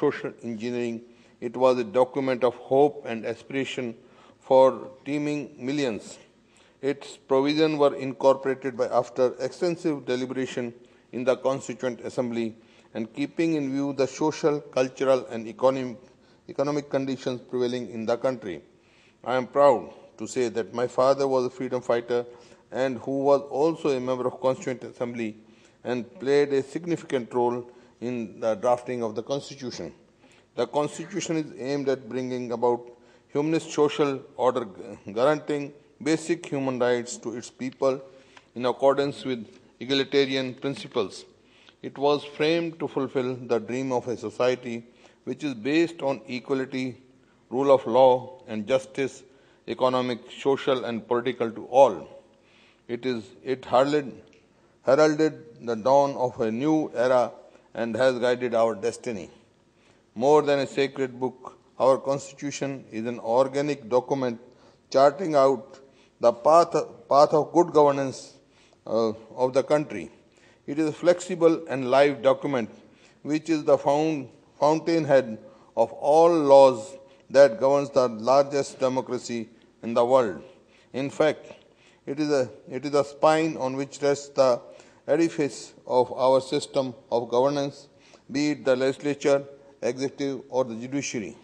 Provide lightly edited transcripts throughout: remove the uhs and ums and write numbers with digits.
social engineering. It was a document of hope and aspiration for teeming millions. Its provisions were incorporated after extensive deliberation in the Constituent Assembly and keeping in view the social, cultural, and economic conditions prevailing in the country. I am proud to say that my father was a freedom fighter and who was also a member of Constituent Assembly and played a significant role in the drafting of the Constitution. The Constitution is aimed at bringing about humanist social order, guaranteeing basic human rights to its people in accordance with egalitarian principles. It was framed to fulfill the dream of a society which is based on equality, rule of law, and justice, economic, social, and political to all. It heralded the dawn of a new era and has guided our destiny. More than a sacred book, our Constitution is an organic document charting out the path of good governance of the country. It is a flexible and live document which is the fountainhead of all laws that governs the largest democracy in the world. In fact, it is a spine on which rests the edifice of our system of governance, be it the legislature, executive, or the judiciary.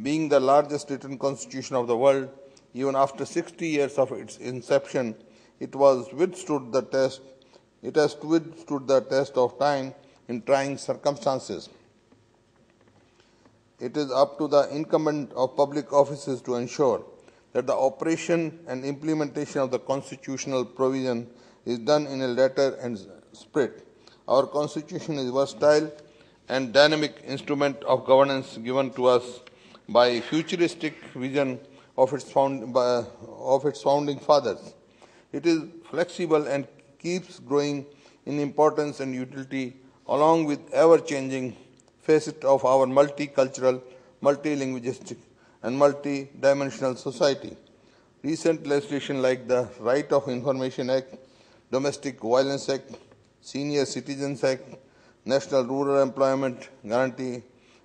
Being the largest written constitution of the world, even after 60 years of its inception, it has withstood the test of time in trying circumstances. It is up to the incumbent of public offices to ensure that the operation and implementation of the constitutional provision is done in a letter and spirit. Our Constitution is a versatile and dynamic instrument of governance given to us by a futuristic vision of its founding fathers. It is flexible and keeps growing in importance and utility along with ever-changing facets of our multicultural, multilinguistic, and multi-dimensional society. Recent legislation like the Right of Information Act, Domestic Violence Act, Senior Citizens Act, National Rural Employment Guarantee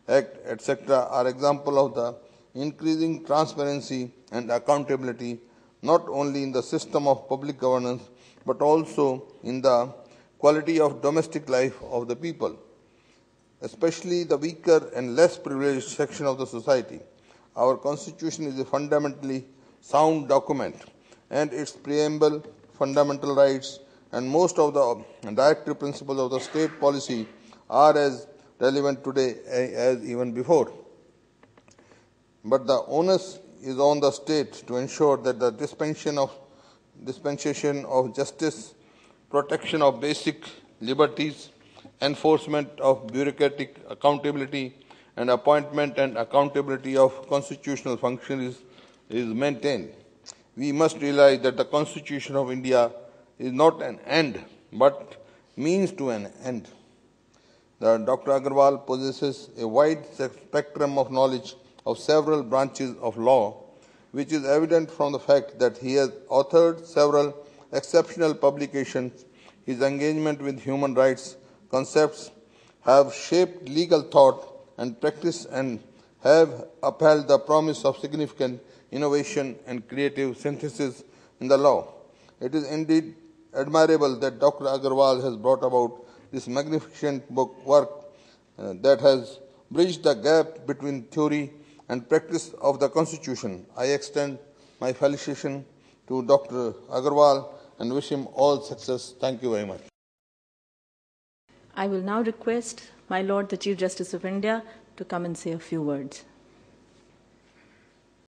Act, etc. are examples of the increasing transparency and accountability not only in the system of public governance but also in the quality of domestic life of the people, especially the weaker and less privileged section of the society. Our Constitution is a fundamentally sound document, and its preamble, fundamental rights, and most of the directive principles of the state policy are as relevant today as even before. But the onus is on the state to ensure that the dispensation of justice, protection of basic liberties, enforcement of bureaucratic accountability, and appointment and accountability of constitutional functions is maintained. We must realize that the Constitution of India is not an end, but means to an end. Dr. Aggarwala possesses a wide spectrum of knowledge of several branches of law, which is evident from the fact that he has authored several exceptional publications. His engagement with human rights concepts have shaped legal thought and practice and have upheld the promise of significant innovation and creative synthesis in the law. It is indeed admirable that Dr. Aggarwala has brought about this magnificent work that has bridged the gap between theory and practice of the Constitution. I extend my felicitation to Dr. Aggarwala and wish him all success. Thank you very much. I will now request my Lord the Chief Justice of India to come and say a few words.